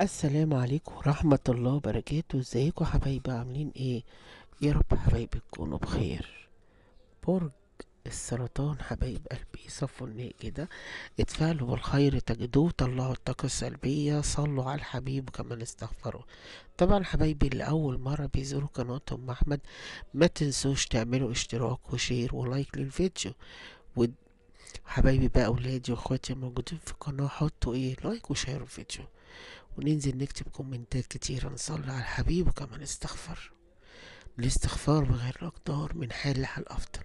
السلام عليكم ورحمة الله وبركاته. ازيكم حبايبي؟ عاملين ايه؟ يا رب حبايبي تكونوا بخير. برج السرطان حبايب قلبي صفوا النية كده، اتفائلوا بالخير تجدوه، طلعوا الطاقة السلبية، صلوا على الحبيب وكمان استغفروا. طبعا حبايبي اللي أول مرة بيزوروا قناة أم أحمد، ما تنسوش تعملوا اشتراك وشير ولايك للفيديو. وحبايبي بقى أولادي وأخواتي الموجودين في القناة، حطوا ايه لايك وشيروا الفيديو، وننزل نكتب كومنتات كتيرة، نصلي على الحبيب وكمان نستغفر. الاستغفار بغير الأقدار من حال لحال أفضل.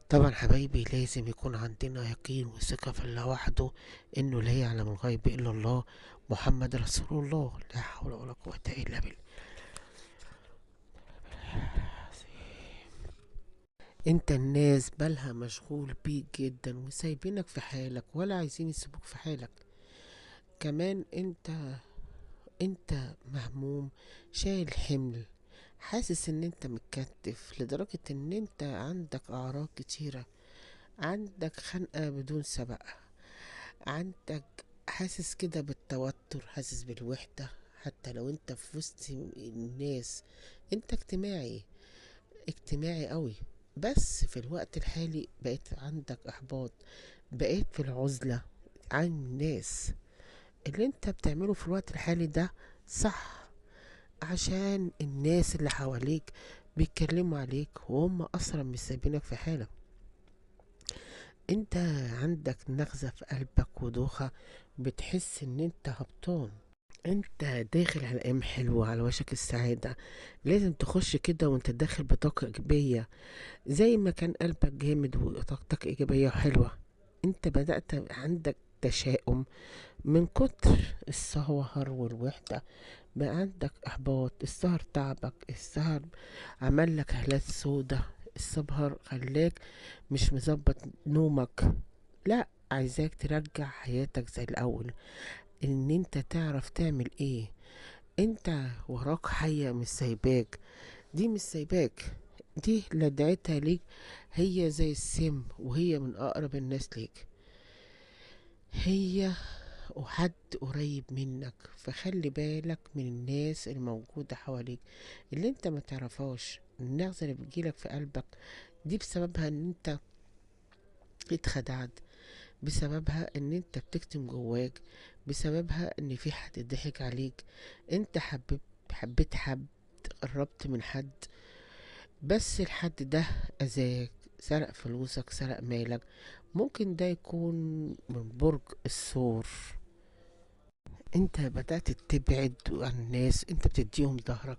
طبعا حبايبي لازم يكون عندنا يقين وثقة في الله وحده، إنه لا يعلم الغيب إلا الله، محمد رسول الله، لا حول ولا قوة إلا بالله. انت الناس بالها مشغول بيك جدا وسايبينك في حالك ولا عايزين يسيبوك في حالك. كمان انت مهموم، شايل حمل، حاسس ان انت متكتف لدرجة ان انت عندك اعراض كتيرة، عندك خنقة بدون سبب، عندك حاسس كده بالتوتر، حاسس بالوحدة. حتى لو انت في وسط الناس، انت اجتماعي قوي، بس في الوقت الحالي بقيت عندك احباط، بقيت في العزلة عن الناس. اللي انت بتعمله في الوقت الحالي ده صح، عشان الناس اللي حواليك بيتكلموا عليك وهم اصلا مش سايبينك في حالك. انت عندك نغزة في قلبك ودوخة، بتحس ان انت هبطان، انت داخل على ايام حلوة على وشك السعادة. لازم تخش كده وانت داخل بطاقة ايجابية، زي ما كان قلبك جامد وطاقتك ايجابية وحلوة. انت بدأت عندك تشاؤم من كتر السهر والوحدة، بقى عندك احباط، السهر تعبك، السهر عمل لك هالات سودة، السهر خلاك مش مظبط نومك. لا، عايزاك ترجع حياتك زي الاول، ان انت تعرف تعمل ايه. انت وراك حية مش سايباك، دي مش سايباك، دي لدعتها ليك، هي زي السم وهي من اقرب الناس ليك، هي وحد قريب منك. فخلي بالك من الناس الموجودة حواليك اللي انت ما تعرفهاش. النغزة اللي بتجيلك في قلبك دي بسببها ان انت اتخدعت، بسببها ان انت بتكتم جواك، بسببها ان في حد ضحك عليك. انت حبيت حد، قربت من حد، بس الحد ده اذاك، سرق فلوسك، سرق مالك. ممكن ده يكون من برج الثور. انت بدأت تبعد عن الناس، انت بتديهم ظهرك،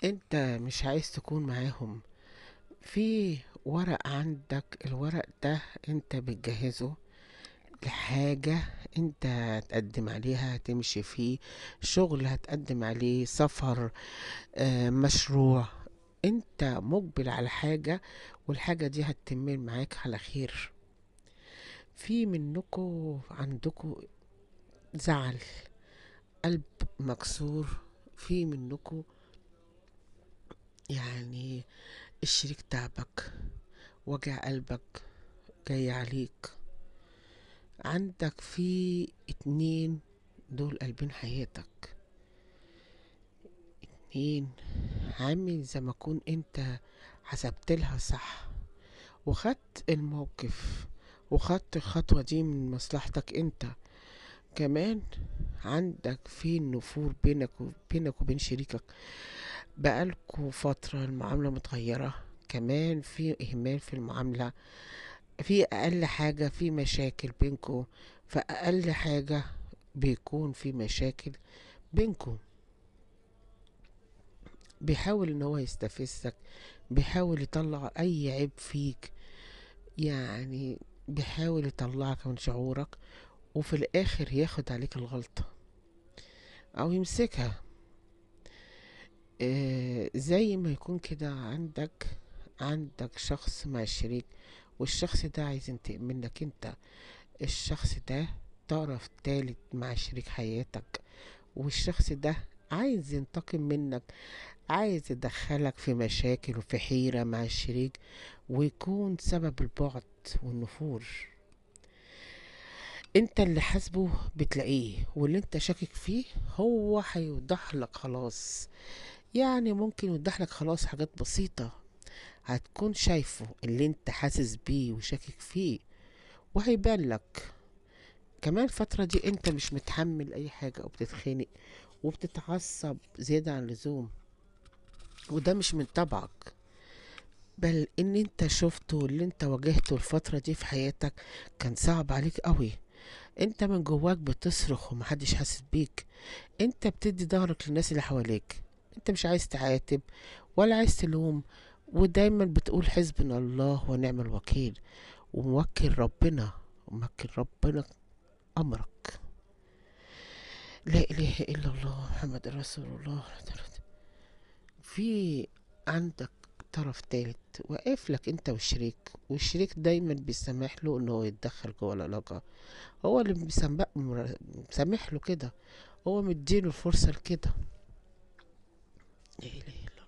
انت مش عايز تكون معاهم. في ورق عندك، الورق ده انت بتجهزه لحاجة انت هتقدم عليها، هتمشي فيه شغل، هتقدم عليه سفر، مشروع. انت مقبل على حاجة، والحاجة دي هتتم معاك على خير. في منكو عندكو زعل، قلب مكسور، في منكو يعني الشريك تعبك، وجع قلبك جاي عليك. عندك في اتنين دول قلبين حياتك، اتنين عامل زي ما كون انت حسبت لها صح، وخدت الموقف، وخدت الخطوة دي من مصلحتك انت. كمان عندك في نفور بينك وبين شريكك، بقالكوا فترة المعاملة متغيرة، كمان في إهمال في المعاملة، في أقل حاجة في مشاكل بينكوا، فأقل حاجة بيكون في مشاكل بينكوا. بيحاول ان هو يستفزك، بيحاول يطلع اي عيب فيك، يعني بيحاول يطلعك من شعورك، وفي الاخر ياخد عليك الغلطة او يمسكها. زي ما يكون كده عندك شخص مع الشريك، والشخص ده عايز ينتقم منك انت. الشخص ده طرف تالت مع شريك حياتك، والشخص ده عايز ينتقم منك، عايز يدخلك في مشاكل وفي حيرة مع الشريك، ويكون سبب البعد والنفور. انت اللي حاسبه بتلاقيه، واللي انت شاكك فيه هو هيوضح لك خلاص. يعني ممكن يوضح لك خلاص حاجات بسيطة، هتكون شايفه اللي انت حاسس بيه وشاكك فيه، وهيبان لك. كمان الفترة دي انت مش متحمل اي حاجة او بتتخانق وبتتعصب زيادة عن اللزوم، وده مش من طبعك، بل ان انت شفته واللي انت واجهته الفترة دي في حياتك كان صعب عليك قوي. انت من جواك بتصرخ ومحدش حاسس بيك، انت بتدي ظهرك للناس اللي حواليك، انت مش عايز تعاتب ولا عايز تلوم، ودايما بتقول حسبنا الله ونعم الوكيل، وموكل ربنا امرك. لا اله الا الله محمد رسول الله. في عندك طرف تالت واقف لك انت والشريك، والشريك دايما بيسمح له ان هو يتدخل جوه العلاقة، هو اللي مسامح له كده، هو مديله الفرصة لكده. لا اله الا الله.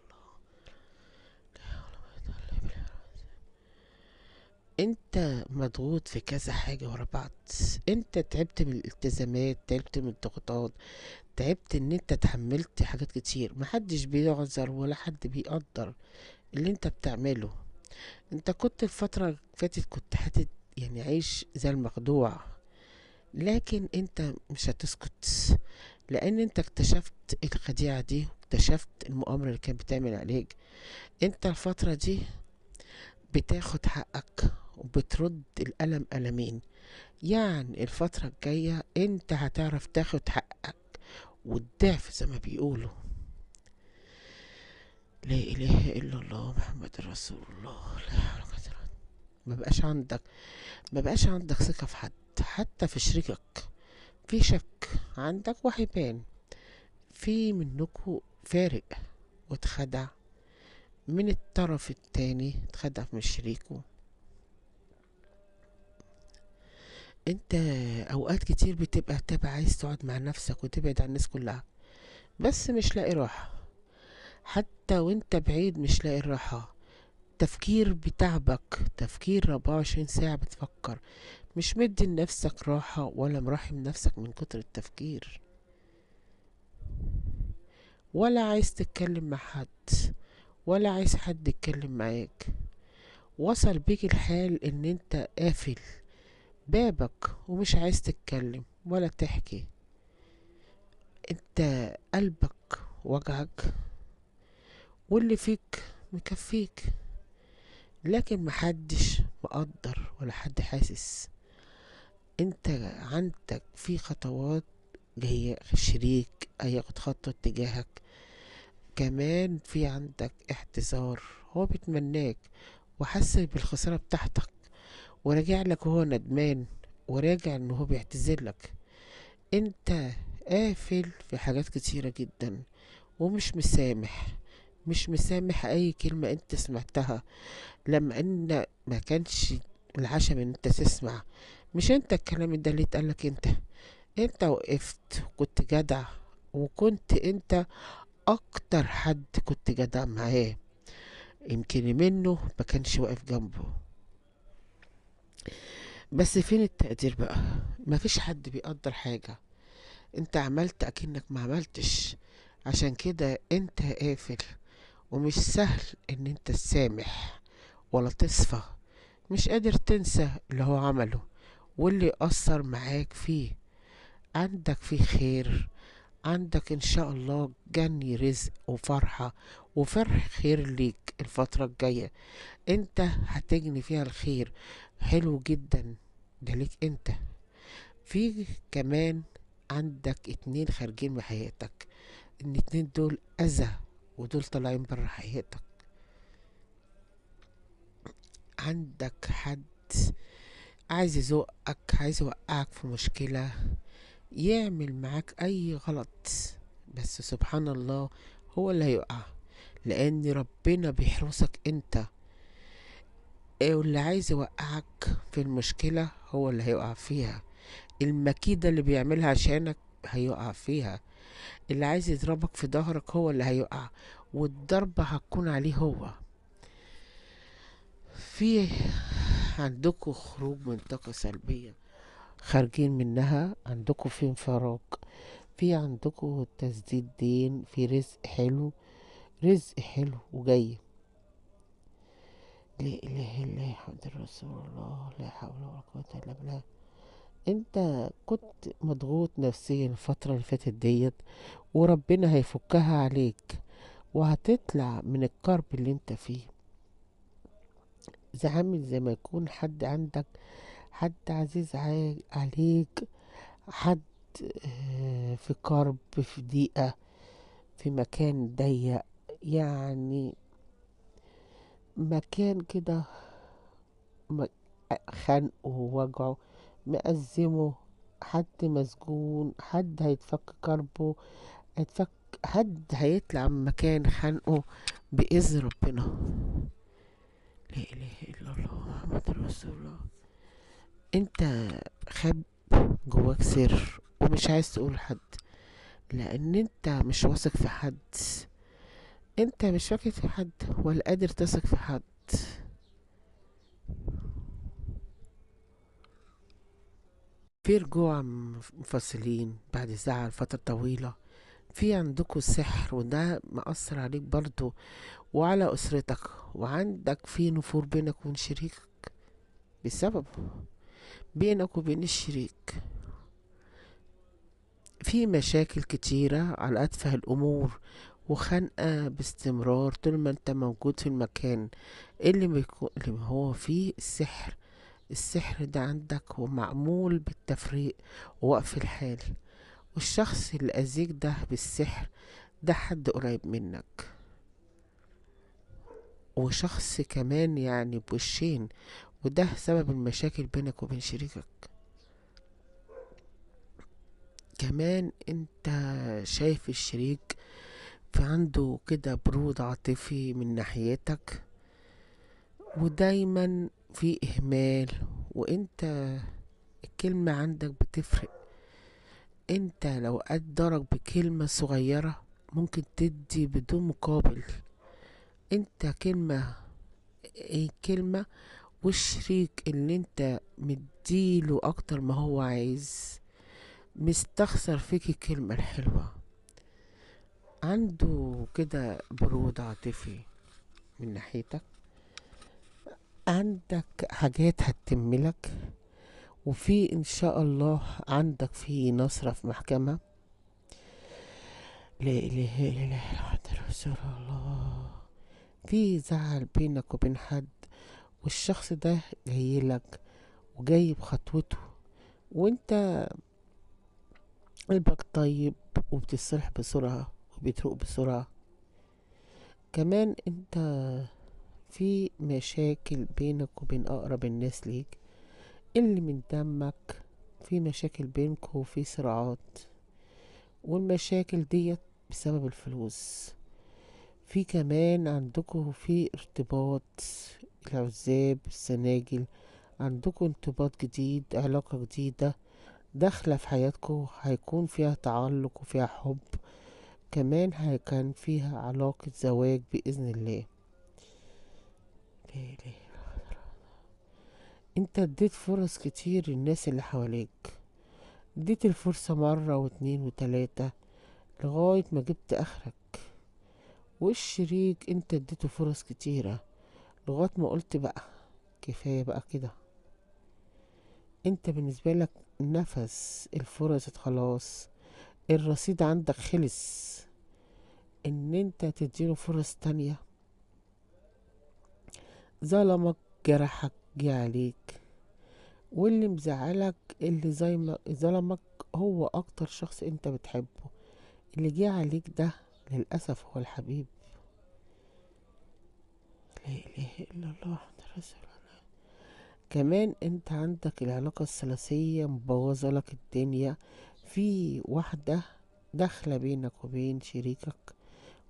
انت مضغوط في كذا حاجة ورا بعض، انت تعبت من الالتزامات، تعبت من الضغوطات، تعبت ان انت تحملت حاجات كتير، محدش بيعذر ولا حد بيقدر اللي انت بتعمله. انت كنت الفترة اللي فاتت كنت يعني عايش زي المخدوع، لكن انت مش هتسكت، لان انت اكتشفت الخديعة دي واكتشفت المؤامرة اللي كانت بتعمل عليك. انت الفترة دي بتاخد حقك وبترد الألم ألمين، يعني الفترة الجاية انت هتعرف تاخد حقك والضعف زي ما بيقولوا. لا إله إلا الله محمد رسول الله. لا حول ولا قوة إلا بالله. ما بقاش عندك ثقة في حد، حتى في شريكك في شك عندك وهيبان. في منكو فارق واتخدع من الطرف التاني، اتخدع من شريكه. انت اوقات كتير بتبقى عايز تقعد مع نفسك وتبعد عن الناس كلها، بس مش لاقي راحة. حتى وانت بعيد مش لاقي الراحة، تفكير بتعبك، تفكير 24 ساعة بتفكر، مش مدي لنفسك راحة ولا مراحم نفسك من كتر التفكير، ولا عايز تتكلم مع حد ولا عايز حد يتكلم معاك. وصل بيك الحال ان انت قافل بابك ومش عايز تتكلم ولا تحكي. انت قلبك وجعك واللي فيك مكفيك، لكن محدش مقدر ولا حد حاسس. انت عندك في خطوات جاية، شريك هياخد خطوة تجاهك، كمان في عندك احتضار، هو بيتمناك وحس بالخسارة بتاعتك، وراجع لك وهو ندمان، وراجع ان هو بيعتذر لك. انت قافل في حاجات كتيرة جدا ومش مسامح، مش مسامح اي كلمة انت سمعتها، لما ان ما كانش العشم ان انت تسمع. مش انت الكلام ده اللي اتقالك، انت وقفت وكنت جدع، وكنت انت اكتر حد كنت جدع معاه، يمكن منه ما كانش واقف جنبه. بس فين التقدير بقى؟ مفيش حد بيقدر حاجة، انت عملت اكنك ما عملتش، عشان كده انت قافل، ومش سهل ان انت تسامح ولا تصفى، مش قادر تنسى اللي هو عمله واللي أثر معاك فيه. عندك فيه خير، عندك ان شاء الله جني رزق وفرحة وفرح خير ليك الفترة الجاية، انت هتجني فيها الخير حلو جدا، ده ليك انت. في كمان عندك اتنين خارجين من حياتك، الاتنين دول اذى، ودول طالعين برا حياتك. عندك حد عايز يزوقك، عايز يوقعك في مشكلة، يعمل معاك اي غلط، بس سبحان الله هو اللي هيقع، لان ربنا بيحرسك انت. واللي عايز يوقعك في المشكلة هو اللي هيقع فيها، المكيدة اللي بيعملها عشانك هيقع فيها، اللي عايز يضربك في ظهرك هو اللي هيقع، والضربة هتكون عليه هو. في عندكوا خروج من طاقة سلبية، خارجين منها، عندكم في انفراج، في عندكم تسديد دين، في رزق حلو، رزق حلو وجاي. لا اله الا الله محمد رسول الله، لا حول ولا قوة الا بالله. انت كنت مضغوط نفسيا الفترة اللي فاتت ديت، وربنا هيفكها عليك، وهتطلع من الكرب اللي انت فيه. زي عامل زي ما يكون حد عندك، حد عزيز عليك، حد في كرب، في ضيقة، في مكان ضيق، يعني مكان كده م- خانقه ووجعه، مأزمه، حد مسجون، حد هيتفك كربه، هيتفك، حد هيطلع من مكان خانقه بإذن ربنا. لا إله إلا الله محمد رسول الله. انت خاب جواك سر ومش عايز تقول لحد، لان انت مش واثق في حد، انت مش واثق في حد ولا قادر تثق في حد. في رجوع منفصلين بعد زعل فترة طويلة، في عندكوا سحر وده مأثر عليك برضو وعلى أسرتك، وعندك في نفور بينك وبين شريكك بسبب، بينك وبين الشريك في مشاكل كتيرة على أتفه الأمور، وخنقة باستمرار طول ما انت موجود في المكان اللي هو فيه السحر. السحر ده عندك هو معمول بالتفريق ووقف الحال، والشخص اللي أذيك ده بالسحر ده حد قريب منك، وشخص كمان يعني بوشين، وده سبب المشاكل بينك وبين شريكك. كمان انت شايف الشريك في عنده كده برود عاطفي من ناحيتك، ودايما في إهمال، وانت الكلمة عندك بتفرق. انت لو قدرك بكلمة صغيرة ممكن تدي بدون مقابل. انت كلمة، ايه كلمة، والشريك اللي انت مديله اكتر ما هو عايز مستخسر فيك الكلمة الحلوة، عنده كده برود عاطفي من ناحيتك. عندك حاجات هتتملك، وفي ان شاء الله عندك في نصرة في محكمة. لا اله الا الله محمد رسول الله. في زعل بينك وبين حد، والشخص ده جاي لك وجاي بخطوته، وانت قلبك طيب وبتصلح بسرعة وبتروق بسرعة. كمان انت في مشاكل بينك وبين اقرب الناس ليك اللي من دمك، في مشاكل بينكوا وفي صراعات، والمشاكل ديت بسبب الفلوس. في كمان عندكوا في ارتباط، العزاب السناجل، عندكوا ارتباط جديد، علاقة جديدة داخلة في حياتكوا، هيكون فيها تعلق وفيها حب، كمان كان فيها علاقة زواج بإذن الله. ليه ليه؟ انت اديت فرص كتير للناس اللي حواليك، اديت الفرصة مرة واتنين وتلاتة لغاية ما جبت اخرك، والشريك انت اديته فرص كتيرة لغاية ما قلت بقى كفاية بقى كده. انت بالنسبة لك نفس الفرص خلاص، الرصيد عندك خلص، ان انت تديله فرص تانية. ظلمك، جرحك، جه عليك، واللي مزعلك اللي زي ما ظلمك هو اكتر شخص انت بتحبه، اللي جه عليك ده للأسف هو الحبيب. لا إله إلا الله محمد رسول الله. كمان انت عندك العلاقة الثلاثية مبوظة لك الدنيا، في واحدة داخلة بينك وبين شريكك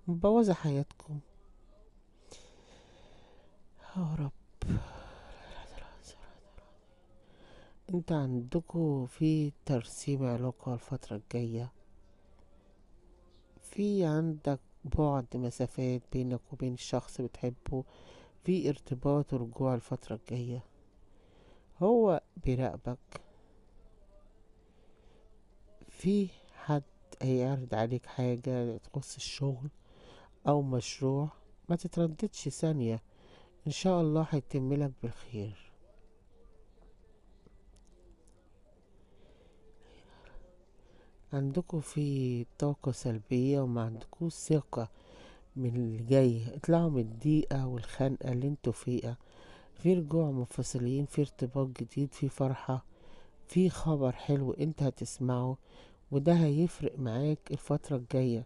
مبوظة حياتكم. يا رب. انت عندكوا في ترسيم علاقة الفترة الجاية، في عندك بعد مسافات بينك وبين شخص بتحبه، في ارتباط ورجوع الفترة الجاية، هو بيراقبك، في حد هيعرض عليك حاجة تخص الشغل او مشروع، ما تترددش ثانية، ان شاء الله هيتملك بالخير. عندكوا في طاقة سلبية وما عندكوش ثقة من اللي جاي، اطلعوا من الضيقة والخنقة اللي انتوا فيها. في رجوع منفصلين، في ارتباط جديد، في فرحة، في خبر حلو انت هتسمعه، وده هيفرق معاك الفترة الجاية.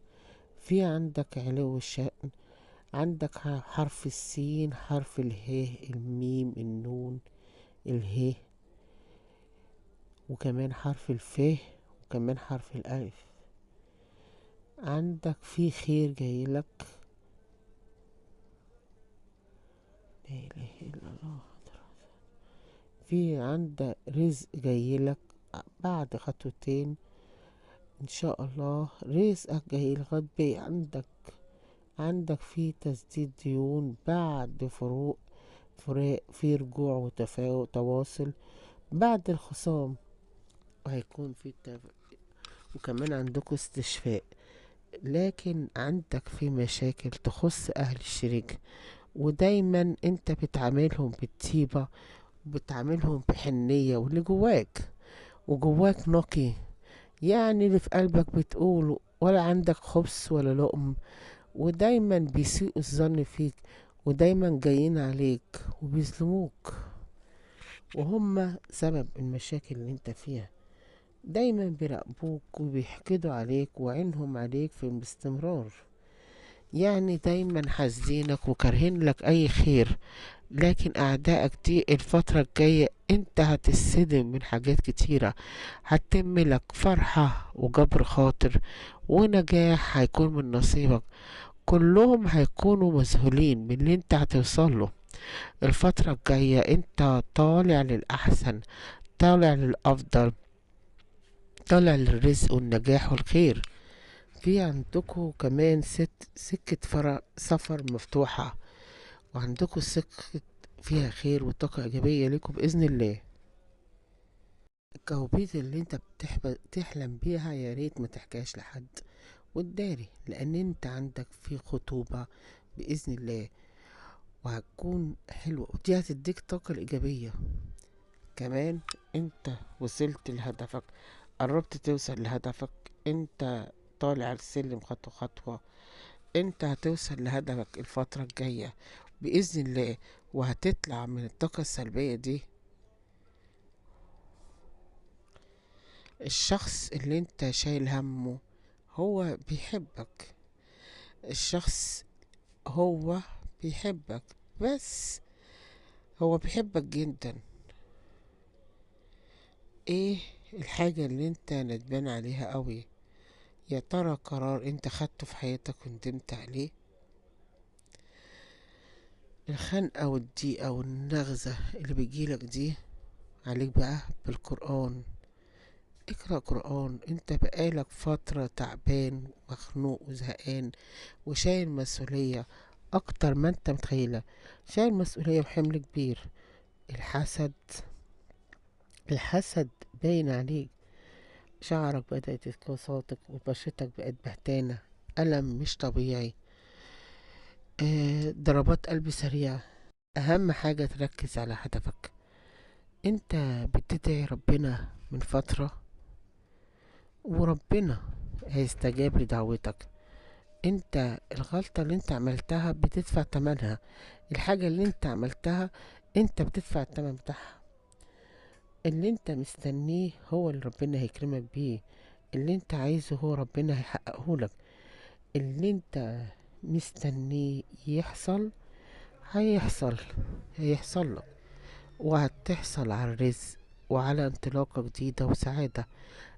في عندك علو الشأن، عندك حرف السين، حرف اله، الميم، النون، اله، وكمان حرف الف، وكمان حرف الألف. عندك في خير جايلك، لا إله إلا الله. في عندك رزق جايلك بعد خطوتين، إن شاء الله رزقك جايلك غد. عندك في تسديد ديون بعد فراق، في رجوع وتواصل بعد الخصام، وهيكون في وكمان عندكم استشفاء. لكن عندك في مشاكل تخص أهل الشريك، ودايما انت بتعاملهم بالطيبة، وبتعاملهم بحنية، واللي جواك وجواك نقي، يعني اللي في قلبك بتقوله، ولا عندك خبث ولا لقم. ودايما بيسيئوا الظن فيك، ودايما جايين عليك وبيظلموك، وهم سبب المشاكل اللي انت فيها. دايما بيراقبوك وبيحقدوا عليك، وعينهم عليك في باستمرار، يعني دايما حاسدينك وكارهين لك اي خير. لكن اعدائك دي الفترة الجاية انت هتتصدم من حاجات كتيرة، هتتم لك فرحة وجبر خاطر ونجاح هيكون من نصيبك. كلهم هيكونوا مذهولين من اللي انت هتوصل له. الفترة الجاية انت طالع للأحسن، طالع للأفضل، طالع للرزق والنجاح والخير. في عندكم كمان سكة سفر مفتوحة، وعندكم سكة فيها خير وطاقة إيجابية لكم بإذن الله. الكوابيس اللي انت تحلم بيها يا ريت ما تحكيهاش لحد، وتداري، لأن انت عندك في خطوبة بإذن الله، وهتكون حلوة، ودي هتديك طاقة الإيجابية. كمان انت وصلت لهدفك، قربت توصل لهدفك، انت طالع السلم خطوة خطوة. انت هتوصل لهدفك الفترة الجاية بإذن الله، وهتطلع من الطاقة السلبية دي. الشخص اللي انت شايل همه هو بيحبك، الشخص هو بيحبك، بس هو بيحبك جدا. ايه الحاجة اللي انت ندمان عليها قوي؟ يا ترى قرار انت خدته في حياتك وندمت عليه؟ الخنقة والضيقة والنغزة اللي بيجيلك دي، عليك بقى بالقرآن. اقرأ قرآن، انت بقالك فترة تعبان ومخنوق وزهقان وشايل مسؤولية اكتر ما انت متخيلة، شايل مسؤولية وحمل كبير. الحسد، الحسد باين عليك، شعرك بدأت تتساقط، وبشرتك بقت بهتانة، ألم مش طبيعي، ضربات قلب سريعة. أهم حاجة تركز على هدفك. انت بتدعي ربنا من فترة، وربنا هيستجاب لدعوتك. انت الغلطة اللي انت عملتها بتدفع تمنها، الحاجة اللي انت عملتها انت بتدفع التمن بتاعها. اللي انت مستنيه هو اللي ربنا هيكرمك بيه، اللي انت عايزه هو ربنا هيحققهولك. اللي انت مستنيه يحصل هيحصل، هيحصل لك، وهتحصل على الرزق وعلى انطلاقة جديدة وسعادة.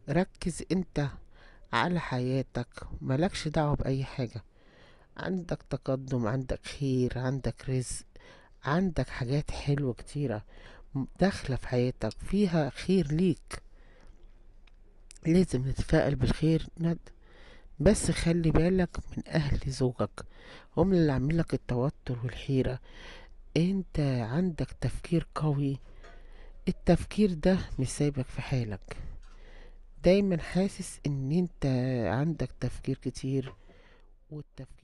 ركز انت على حياتك، ملكش دعوة بأي حاجة. عندك تقدم، عندك خير، عندك رزق، عندك حاجات حلوة كتيرة داخلة في حياتك فيها خير ليك. لازم نتفائل بالخير بس خلي بالك من أهل زوجك، هم اللي عاملين لك التوتر والحيرة. انت عندك تفكير قوي، التفكير ده مش سايبك في حالك، دايما حاسس ان انت عندك تفكير كتير، والتفكير